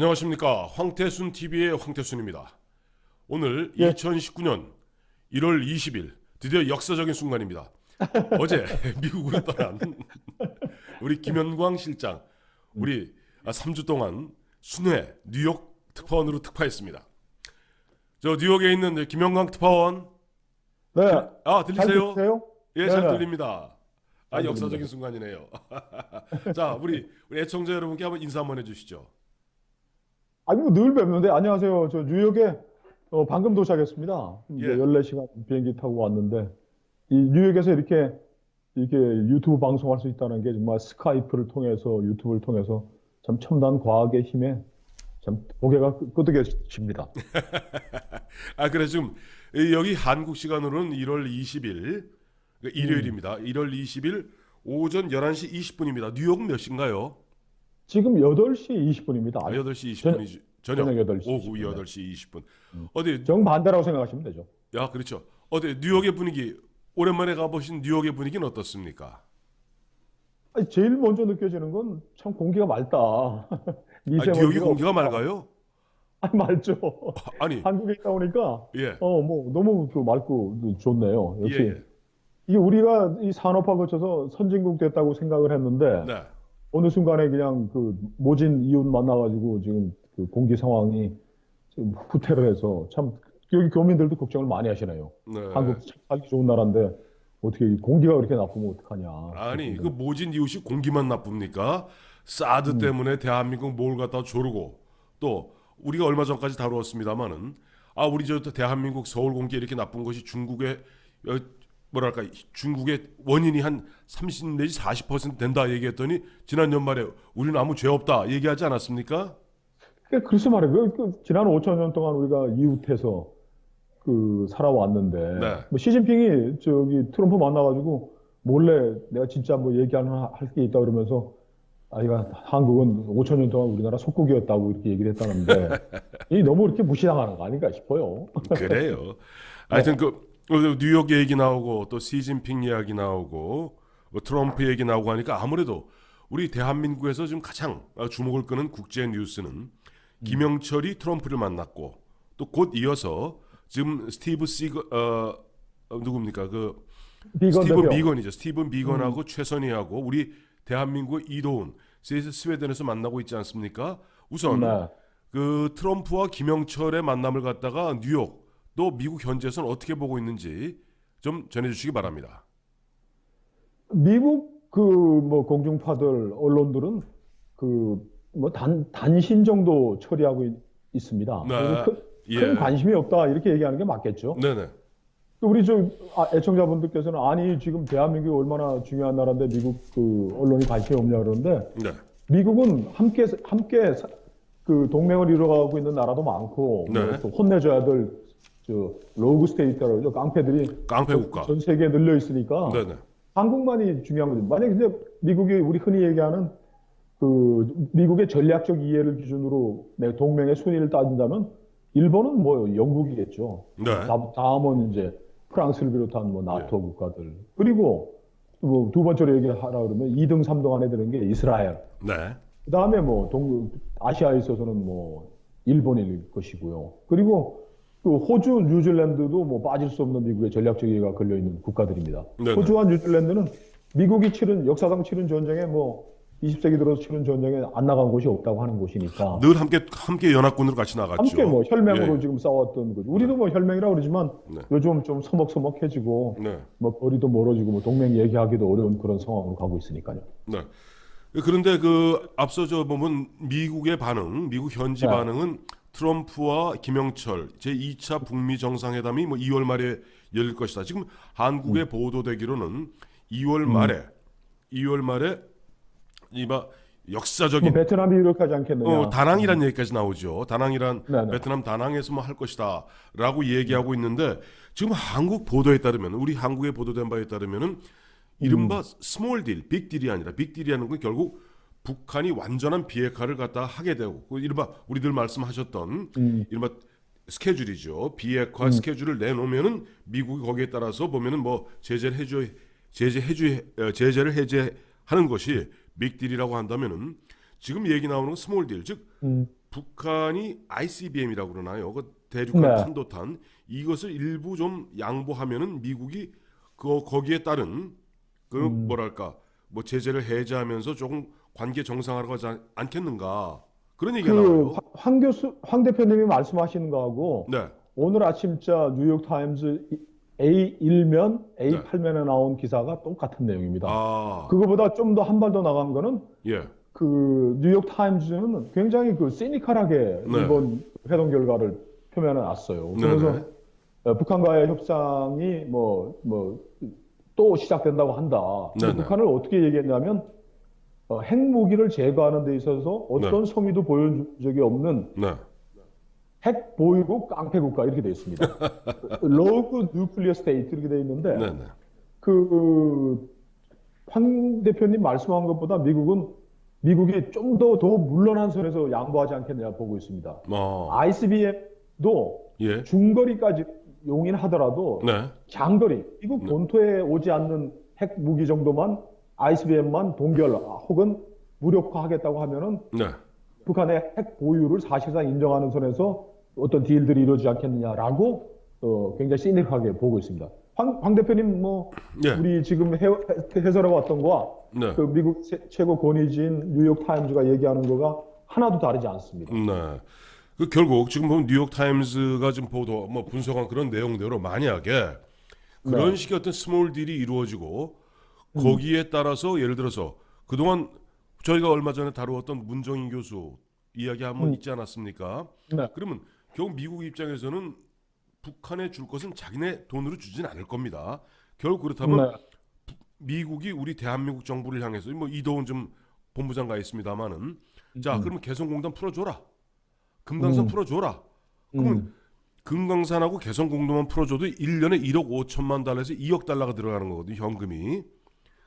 안녕하십니까. 황태순 TV의 황태순입니다. 오늘 예. 2019년 1월 20일 드디어 역사적인 순간입니다. 어제 미국으로 떠난 우리 김연광 실장, 우리 3주 동안 순회 뉴욕 특파원으로 특파했습니다. 저 뉴욕에 있는 김연광 특파원, 네. 아 잘 들리세요? 들리세요? 예, 잘 네네. 들립니다. 아, 잘 역사적인 들립니다. 순간이네요. 자, 우리 애청자 여러분께 한번 인사 한번 해주시죠. 아니, 뭐늘 뵙는데, 안녕하세요. 저 뉴욕에 방금 도착했습니다. 이제 예. 14시간 비행기 타고 왔는데, 이 뉴욕에서 이렇게 유튜브 방송할 수 있다는 게 정말 스카이프를 통해서, 유튜브를 통해서 참 첨단 과학의 힘에 참 고개가 끄덕여집니다. 아, 그래 지금 여기 한국 시간으로는 1월 20일 일요일입니다. 1월 20일 오전 11시 20분입니다. 뉴욕 몇 시인가요? 지금 8시 20분입니다. 아, 8시 20분이죠. 저녁 저녁 8시 오후 20분. 8시 20분. 어디 정반대라고 생각하시면 되죠. 야, 그렇죠. 어디 뉴욕의 분위기 오랜만에 가보신 뉴욕의 분위기는 어떻습니까? 아니, 제일 먼저 느껴지는 건 참 공기가 맑다. 아, 뉴욕이 미세먼지가 공기가 없다. 맑아요? 아니, 맑죠. 아니, 한국에 있다 보니까 예. 뭐 너무 맑고 좋네요. 예, 역시 예. 이게 우리가 이 산업화 거쳐서 선진국 됐다고 생각을 했는데 네. 어느 순간에 그냥 그 모진 이웃 만나가지고 지금 그 공기 상황이 지금 후퇴를 해서 참 여기 교민들도 걱정을 많이 하시네요. 네. 한국 참 살기 좋은 나라인데 어떻게 이 공기가 그렇게 나쁘면 어떡하냐. 아니, 그 모진 이웃이 공기만 나쁩니까? 사드 때문에 대한민국 뭘 갖다 조르고 또 우리가 얼마 전까지 다루었습니다마는 우리 저 대한민국 서울 공기 이렇게 나쁜 것이 중국의 뭐랄까 중국의 원인이 한 30 내지 40% 된다 얘기했더니 지난 연말에 우리는 아무 죄 없다 얘기하지 않았습니까? 글쎄 말이에요. 지난 5천 년 동안 우리가 이웃해서 살아왔는데 네. 뭐 시진핑이 저기 트럼프 만나가지고 몰래 내가 진짜 뭐 얘기하는 할 게 있다 그러면서 이가 한국은 5천 년 동안 우리나라 속국이었다고 이렇게 얘기를 했다는데 이 너무 이렇게 무시당하는 거 아닌가 싶어요. 그래요. 하여튼 그 뉴욕 얘기 나오고 또 시진핑 이야기 나오고 뭐 트럼프 얘기 나오고 하니까 아무래도 우리 대한민국에서 지금 가장 주목을 끄는 국제 뉴스는 김영철이 트럼프를 만났고 또 곧 이어서 지금 스티브 시거 누굽니까 그 비건 스티븐 대표. 비건이죠. 스티븐 비건하고 최선희하고 우리 대한민국 이도훈 스웨덴에서 만나고 있지 않습니까? 우선 네. 그 트럼프와 김영철의 만남을 갖다가 뉴욕 또 미국 현지에서는 어떻게 보고 있는지 좀 전해주시기 바랍니다. 미국 뭐 공중파들 언론들은 뭐 단신 정도 처리하고 있습니다. 네, 그래서 예, 큰 관심이 없다 이렇게 얘기하는 게 맞겠죠. 네네, 우리 애청자분들께서는 아니 지금 대한민국이 얼마나 중요한 나라인데 미국 언론이 관심이 없냐 그러는데 네, 미국은 함께 그 동맹을 이루어가고 있는 나라도 많고 네. 뭐또 혼내줘야 될 로그 스테이트라고 그러죠. 깡패들이 깡패 국가, 전 세계에 늘려 있으니까 네네, 한국만이 중요한 거죠. 만약에 이제 미국이 우리 흔히 얘기하는 미국의 전략적 이해를 기준으로 내 동맹의 순위를 따진다면 일본은 뭐 영국이겠죠. 네, 다음은 이제 프랑스를 비롯한 뭐 나토 국가들. 그리고 뭐 두 번째로 얘기하라 그러면 2등, 3등 안에 드는 게 이스라엘. 네, 그다음에 뭐 아시아에 있어서는 뭐 일본일 것이고요. 그리고 호주, 뉴질랜드도 뭐 빠질 수 없는 미국의 전략적 이해가 걸려 있는 국가들입니다. 네네. 호주와 뉴질랜드는 미국이 역사상 치른 전쟁에 뭐 20세기 들어서 치른 전쟁에 안 나간 곳이 없다고 하는 곳이니까 늘 함께 연합군으로 같이 나갔죠. 함께 뭐 혈맹으로 예. 지금 싸웠던 거죠. 우리도 뭐 혈맹이라고 그러지만 네. 요즘 좀 서먹서먹해지고 네. 뭐 거리도 멀어지고 뭐 동맹 얘기하기도 어려운 그런 상황으로 가고 있으니까요. 네. 그런데 앞서 저 보면 미국의 반응, 미국 현지 네. 반응은 트럼프와 김영철 제2차 북미 정상회담이 뭐 2월 말에 열릴 것이다. 지금 한국에 보도되기로는 2월 말에 이바 역사적인 뭐 베트남이 유력하지 않겠느냐. 다낭이란 얘기까지 나오죠. 다낭이란 네네. 베트남 다낭에서 뭐 할 것이다라고 얘기하고 있는데 지금 한국 보도에 따르면 우리 한국에 보도된 바에 따르면은 이른바 스몰 딜, 빅 딜이 아니라 빅 딜이라는 건 결국 북한이 완전한 비핵화를 갖다 하게 되고 이른바 우리들 말씀하셨던 이른바 스케줄이죠. 비핵화 스케줄을 내놓으면은 미국이 거기에 따라서 보면은 뭐 제재를 해제하는 것이 빅딜이라고 한다면은 지금 얘기 나오는 건 스몰 딜, 즉 북한이 ICBM이라고 그러나요? 그 대륙간 네. 탄도탄 이것을 일부 좀 양보하면은 미국이 거기에 따른 그 뭐랄까 뭐 제재를 해제하면서 조금 관계 정상화로 가지 않겠는가 그런 얘기가 그 나와요. 황 대표님이 말씀하시는 거하고 네, 오늘 아침자 뉴욕 타임즈 A1면, 네. A8면에 나온 기사가 똑같은 내용입니다. 아, 그거보다 좀 더 한 발 더 나간 거는 예, 그 뉴욕 타임즈는 굉장히 그 시니컬하게 네, 이번 회동 결과를 표면해 놨어요. 네, 그래서 네, 북한과의 협상이 또 시작된다고 한다. 네, 근데 네, 북한을 어떻게 얘기했냐면 핵무기를 제거하는 데 있어서 어떤 성의도 보여준 적이 없는 네, 핵 보유국 깡패 국가 이렇게 되어 있습니다. 로그 뉴클리어 스테이트 이렇게 되어 있는데 네, 네. 황 대표님 말씀한 것보다 미국이 좀 더 물러난 선에서 양보하지 않겠냐 보고 있습니다. ICBM도 예, 중거리까지 용인하더라도 네, 장거리 미국 본토에 오지 않는 핵 무기 정도만 ICBM만 동결 혹은 무력화하겠다고 하면은 네, 북한의 핵 보유를 사실상 인정하는 선에서 어떤 딜들이 이루어지지 않겠느냐라고 굉장히 시니컬하게 보고 있습니다. 황 대표님 예, 우리 지금 해설해 왔던 거와 네. 그 미국 최고 권위지인 뉴욕 타임즈가 얘기하는 거가 하나도 다르지 않습니다. 네. 그 결국 지금 보면 뉴욕 타임즈가 지금 보도 뭐 분석한 그런 내용대로 만약에 그런 네. 식의 어떤 스몰 딜이 이루어지고 거기에 따라서 예를 들어서 그동안 저희가 얼마 전에 다루었던 문정인 교수 이야기 한번 있지 않았습니까? 네. 그러면 결국 미국 입장에서는 북한에 줄 것은 자기네 돈으로 주진 않을 겁니다. 결국 그렇다면 네. 미국이 우리 대한민국 정부를 향해서 뭐 이도훈 좀 본부장가 있습니다만은 자 그러면 개성공단 풀어줘라. 금강산 풀어줘라. 그러면 금강산하고 개성공단만 풀어줘도 1년에 1억 5천만 달러에서 2억 달러가 들어가는 거거든요. 현금이.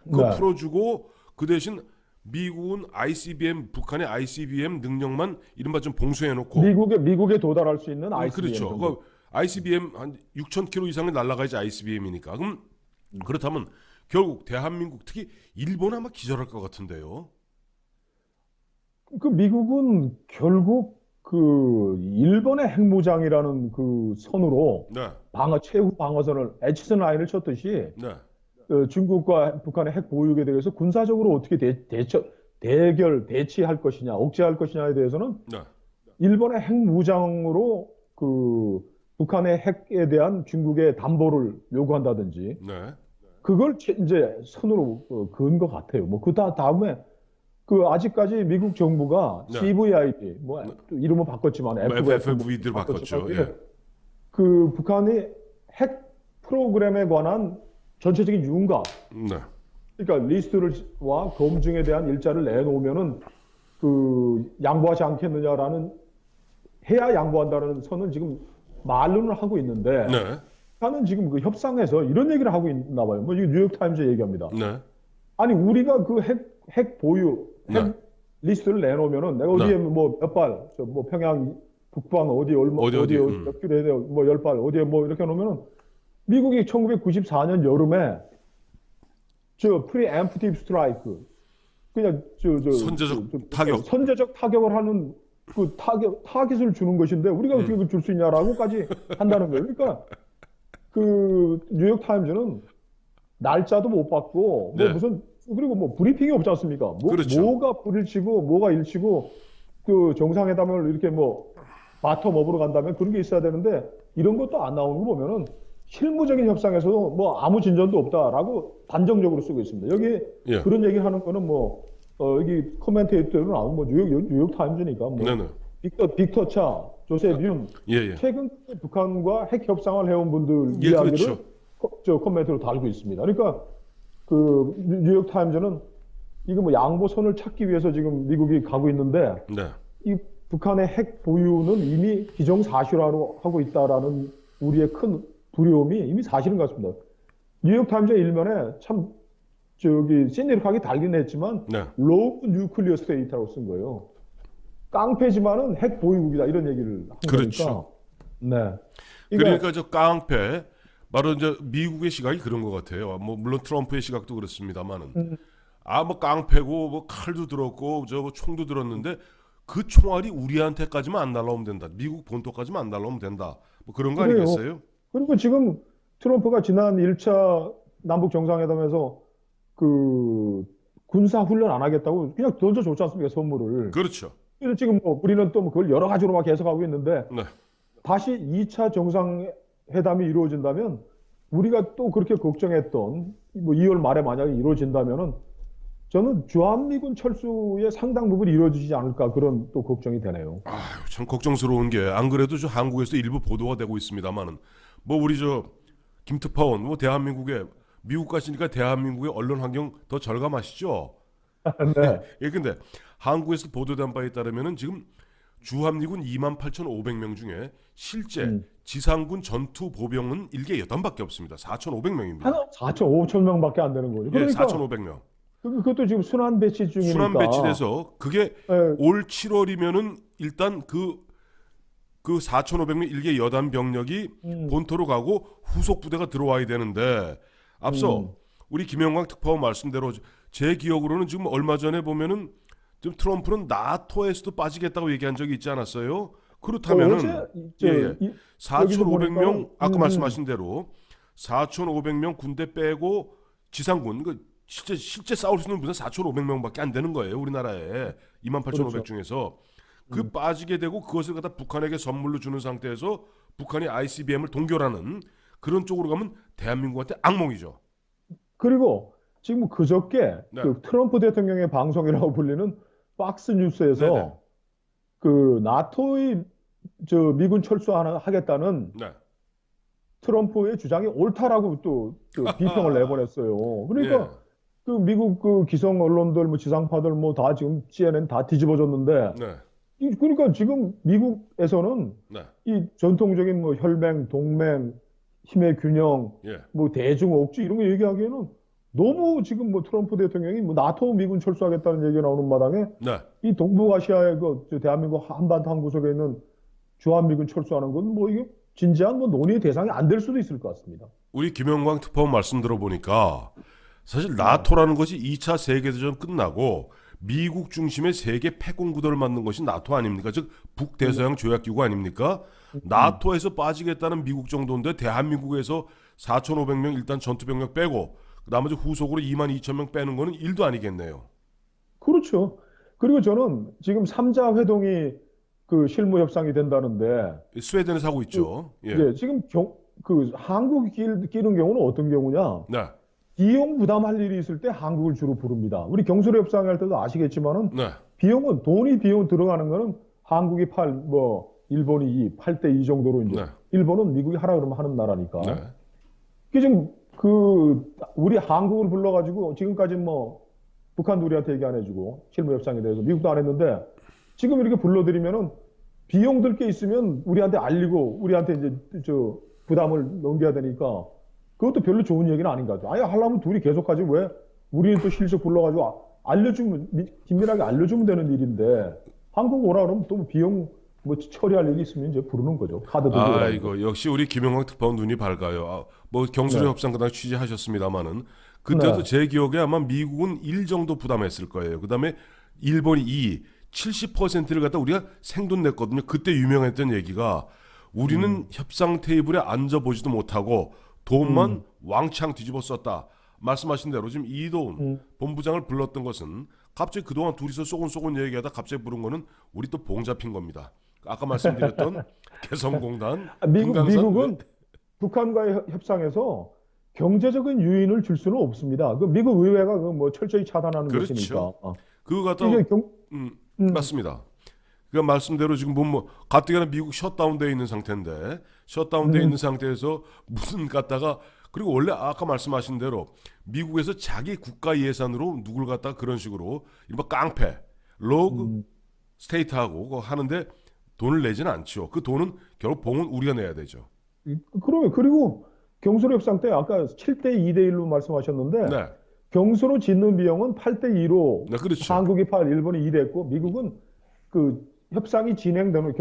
그거 네. 풀어주고 그 대신 미국은 ICBM 북한의 ICBM 능력만 이른바 좀 봉쇄해놓고 미국에 도달할 수 있는 ICBM 그렇죠. 정도. 그 ICBM 한 6,000km 이상을 날아가야지 ICBM이니까. 그럼 그렇다면 결국 대한민국 특히 일본 아마 기절할 것 같은데요. 그 미국은 결국 그 일본의 핵무장이라는 그 선으로 네, 최후 방어선을 에치슨 라인을 쳤듯이 네, 중국과 북한의 핵 보유에 대해서 군사적으로 어떻게 대치할 것이냐, 억제할 것이냐에 대해서는 네, 일본의 핵무장으로 그 북한의 핵에 대한 중국의 담보를 요구한다든지 네, 그걸 이제 선으로 그은 것 같아요. 뭐 다음에 그 아직까지 미국 정부가 네. CVIP 또 이름은 바꿨지만 FFV들 바꿨죠. 예. 그 북한이 핵 프로그램에 관한 전체적인 윤곽, 네, 그러니까 리스트와 검증에 대한 일자를 내놓으면은 그 양보하지 않겠느냐라는 해야 양보한다는 선은 지금 말로는 하고 있는데 네, 북한은 지금 그 협상에서 이런 얘기를 하고 있나 봐요. 뭐 이거 뉴욕 타임즈 얘기합니다. 네, 아니 우리가 그 핵 보유 핵 네. 리스트를 내놓으면은 내가 어디에 뭐 몇 발, 뭐 평양 북방 어디 얼마 어디, 어디 어디, 몇 킬로에 뭐 10발 어디에 뭐 이렇게 놓으면은 미국이 1994년 여름에 저 프리엠프티브 스트라이크 그냥 선제적 타격. 선제적 타격을 하는 그 타깃을 주는 것인데 우리가 어떻게 그걸 줄 수 있냐라고까지 한다는 거예요. 그러니까 그 뉴욕 타임즈는 날짜도 못 받고 네. 그리고 뭐 브리핑이 없지 않습니까? 그렇죠. 뭐가 불을 치고 뭐가 일치고 그 정상회담을 이렇게 뭐 바텀업으로 간다면 그런 게 있어야 되는데 이런 것도 안 나오는 거 보면은 실무적인 협상에서도 뭐 아무 진전도 없다라고 단정적으로 쓰고 있습니다. 여기 예. 그런 얘기 하는 거는 여기 코멘테이터로 나오는 뉴욕 타임즈니까 네네. 빅터 차, 조셉 윤 예, 예. 최근 북한과 핵 협상을 해온 분들 예, 이야기를 그렇죠. 코멘트로 달고 있습니다. 그러니까 그 뉴욕 타임즈는 이거 뭐 양보선을 찾기 위해서 지금 미국이 가고 있는데 네. 이 북한의 핵 보유는 이미 기정사실화로 하고 있다라는 우리의 큰 두려움이 이미 사실인 것 같습니다. 뉴욕 타임즈 일면에 참 시니컬하게 달긴 했지만 네. 로우 뉴클리어 스테이트라고 쓴 거예요. 깡패지만은 핵 보유국이다 이런 얘기를 한 그렇죠. 거니까. 네. 그러니까 저 깡패 바로 이제 미국의 시각이 그런 것 같아요. 뭐 물론 트럼프의 시각도 그렇습니다만은 뭐 깡패고 뭐 칼도 들었고 저 뭐 총도 들었는데 그 총알이 우리한테까지만 안 날라오면 된다. 미국 본토까지만 안 날라오면 된다. 뭐 그런 거 그래요. 아니겠어요? 그리고 지금 트럼프가 지난 1차 남북 정상회담에서 그 군사 훈련 안 하겠다고 그냥 던져줬지 않습니까, 선물을. 그렇죠. 그래서 지금 뭐 우리는 또 그걸 여러 가지로 막 해석하고 있는데 네. 다시 2차 정상회담이 이루어진다면 우리가 또 그렇게 걱정했던 뭐 2월 말에 만약에 이루어진다면은 저는 주한미군 철수의 상당 부분이 이루어지지 않을까 그런 또 걱정이 되네요. 아유, 참 걱정스러운 게 안 그래도 저 한국에서 일부 보도가 되고 있습니다만은 뭐 우리 저 김특파원 뭐 대한민국에 미국 가시니까 대한민국의 언론 환경 더 절감하시죠? 네. 예, 근데 한국에서 보도된 바에 따르면은 지금 주한미군 28,500명 중에 실제 지상군 전투 보병은 일개 여단밖에 없습니다. 4,500명입니다. 한 4천, 5천 명밖에 안 되는 거죠. 예, 그러니까 4,500명. 그것도 지금 순환 배치 중이니까. 순환 배치돼서 그게 예, 올 7월이면은 일단 그 4,500명 일개 여단 병력이 본토로 가고 후속 부대가 들어와야 되는데 앞서 우리 김영광 특파원 말씀대로 제 기억으로는 지금 얼마 전에 보면은 좀 트럼프는 나토에서도 빠지겠다고 얘기한 적이 있지 않았어요? 그렇다면은 어제 4,500명 아까 말씀하신 대로 4,500명 군대 빼고 지상군 실제 싸울 수 있는 분은 4,500명밖에 안 되는 거예요. 우리나라에 28,500 그렇죠. 중에서 그 빠지게 되고 그것을 갖다 북한에게 선물로 주는 상태에서 북한이 ICBM을 동결하는 그런 쪽으로 가면 대한민국한테 악몽이죠. 그리고 지금 그저께 네. 그 트럼프 대통령의 방송이라고 불리는 팍스 뉴스에서 네네. 그 나토의 저 미군 철수하겠다는 네. 트럼프의 주장이 옳다라고 또 비평을 내보냈어요. 그러니까 예. 그 미국 그 기성 언론들 뭐 지상파들 뭐 다 지금 CNN 다 뒤집어졌는데 네. 그러니까 지금 미국에서는 네. 이 전통적인 뭐 혈맹, 동맹, 힘의 균형, 예. 뭐 대중 억지 이런 거 얘기하기에는 너무 지금 뭐 트럼프 대통령이 뭐 나토 미군 철수하겠다는 얘기가 나오는 마당에 네. 이 동북아시아의 저 대한민국 한반도 한 구석에 있는 주한미군 철수하는 건 뭐 이게 진지한 뭐 논의의 대상이 안 될 수도 있을 것 같습니다. 우리 김영광 특파원 말씀 들어보니까 사실 나토라는 것이 2차 세계대전 끝나고 미국 중심의 세계 패권 구도를 만든 것이 나토 아닙니까? 즉 북대서양 조약기구 아닙니까? 나토에서 빠지겠다는 미국 정도인데 대한민국에서 4,500명 일단 전투병력 빼고 나머지 후속으로 22,000명 빼는 거는 일도 아니겠네요. 그렇죠. 그리고 저는 지금 3자 회동이 그 실무 협상이 된다는데 스웨덴에서 하고 있죠. 예. 예, 지금 그 한국이 끼는 경우는 어떤 경우냐? 네. 비용 부담할 일이 있을 때 한국을 주로 부릅니다. 우리 경수료 협상할 때도 아시겠지만은 네. 비용 들어가는 거는 한국이 8, 뭐 일본이 2, 8대 2 정도로 이제 네. 일본은 미국이 하라 그러면 하는 나라니까. 네. 그 지금 우리 한국을 불러가지고 지금까지 뭐 북한도 우리한테 얘기 안 해주고 실무 협상에 대해서 미국도 안 했는데 지금 이렇게 불러들이면은 비용 들 게 있으면 우리한테 알리고 우리한테 이제 저 부담을 넘겨야 되니까 그것도 별로 좋은 얘기는 아닌 것 같아요. 아예 하려면 둘이 계속하지 왜 우리는 또 실적 불러가지고 알려주면 긴밀하게 알려주면 되는 일인데 한국 오라 그러면 또 비용 뭐 처리할 일이 있으면 이제 부르는 거죠. 카드 들고 오라고. 이거 역시 우리 김영광 특파원 눈이 밝아요. 뭐 경수료 네. 협상 그당 취재하셨습니다마는 그때도 네. 제 기억에 아마 미국은 1 정도 부담했을 거예요. 그다음에 일본이 2, 70%를 갖다 우리가 생돈 냈거든요. 그때 유명했던 얘기가 우리는 협상 테이블에 앉아보지도 못하고 돈만 왕창 뒤집어 썼다. 말씀하신 대로 지금 이도훈 본부장을 불렀던 것은 갑자기 그동안 둘이서 쏘곤쏘곤 얘기하다 갑자기 부른 거는 우리 또 봉 잡힌 겁니다. 아까 말씀드렸던 개성공단, 금강산 미국은 북한과의 협상에서 경제적인 유인을 줄 수는 없습니다. 그 미국 의회가 그 뭐 철저히 차단하는 그렇죠. 것이니까. 그거 갖다 이게 맞습니다. 그러니까 말씀대로 지금 뭐 가뜩이나 미국 셧다운돼 있는 상태인데 셧다운돼 있는 상태에서 무슨 갖다가 그리고 원래 아까 말씀하신 대로 미국에서 자기 국가 예산으로 누굴 갖다가 그런 식으로 이른바 깡패, 로그 스테이트하고 그거 하는데 돈을 내지는 않죠. 그 돈은 결국 봉은 우리가 내야 되죠. 그러면 그리고 경수로 협상 때 아까 7대 2대 1로 말씀하셨는데 네, 경수로 짓는 비용은 8대 2로 네 그렇죠. 한국이 8, 일본이 2 됐고 미국은 그 협상이 진행되는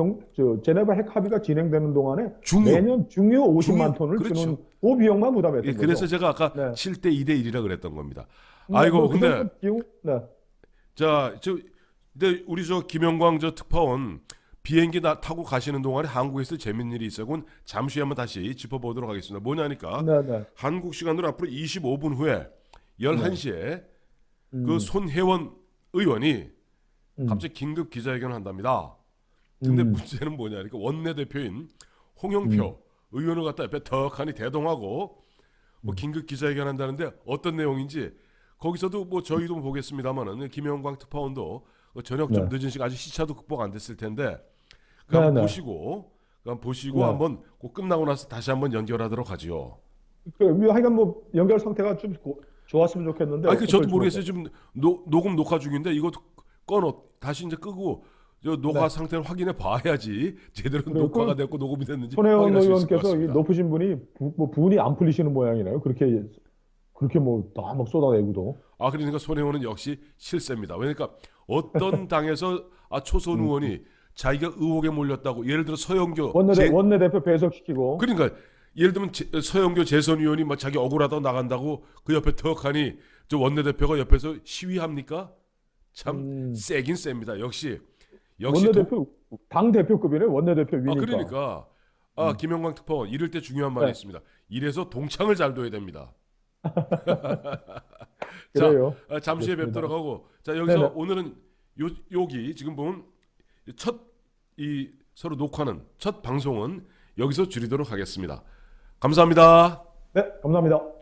제네바 핵 합의가 진행되는 동안에 중요. 매년 중요 50만 중요. 톤을 그렇죠. 주는 그 비용만 부담했던 예, 거죠. 그래서 제가 아까 네. 7대 2대 1이라 그랬던 겁니다. 아이고 뭐 근데 그 정도 비용, 네. 자, 근데 우리 저 김영광 저 특파원 비행기 타고 가시는 동안에 한국에서 재밌는 일이 있어요. 그건 잠시 후에 한번 다시 짚어보도록 하겠습니다. 뭐냐니까 네네. 한국 시간으로 앞으로 25분 후에 11시에 그 음, 손혜원 의원이 음, 갑자기 긴급 기자회견을 한답니다. 근데 음, 문제는 뭐냐니까 원내대표인 홍영표 의원을 갖다 옆에 턱하니 대동하고 뭐 긴급 기자회견 한다는데 어떤 내용인지 거기서도 뭐 저희도 보겠습니다만은 김영광 특파원도 저녁 좀 네. 늦은 시간 아직 시차도 극복 안 됐을 텐데 그 한번 네네. 보시고 네. 한번 꼭 끝나고 나서 다시 한번 연결하도록 하지요. 하여간 뭐 연결 상태가 좀 좋았으면 좋겠는데 아니 그 어떨지 저도 모르겠어요. 모르겠어요. 지금 녹음 녹화 중인데 이거 다시 이제 끄고 저 녹화 네. 상태를 확인해 봐야지 제대로 그래요. 녹화가 됐고 녹음이 됐는지 손혜원 확인할 수 있을 것 의원께서 이 같습니다. 높으신 분이 뭐 분이 안 풀리시는 모양이네요. 그렇게 뭐 다 막 쏟아내고도. 아 그러니까 손혜원은 역시 실세입니다. 그러니까 어떤 당에서 초선 음. 의원이 자기가 의혹에 몰렸다고 예를 들어 서영교 원내대표 배석시키고. 그러니까 예를 들면 서영교 재선 의원이 막 자기 억울하다고 나간다고 그 옆에 턱하니 저 원내대표가 옆에서 시위합니까? 참 음, 세긴 셉니다. 역시 원내대표 당 대표급이네. 원내대표 위니까. 그러니까 음. 김영광 특파원 이럴 때 중요한 말이 네, 있습니다. 이래서 동창을 잘 둬야 됩니다. 자, 그래요. 잠시 후에 알겠습니다. 뵙도록 하고 자 여기서 네네. 오늘은 여기 지금 보면 첫 이 서로 녹화는 첫 방송은 여기서 줄이도록 하겠습니다. 감사합니다. 네, 감사합니다.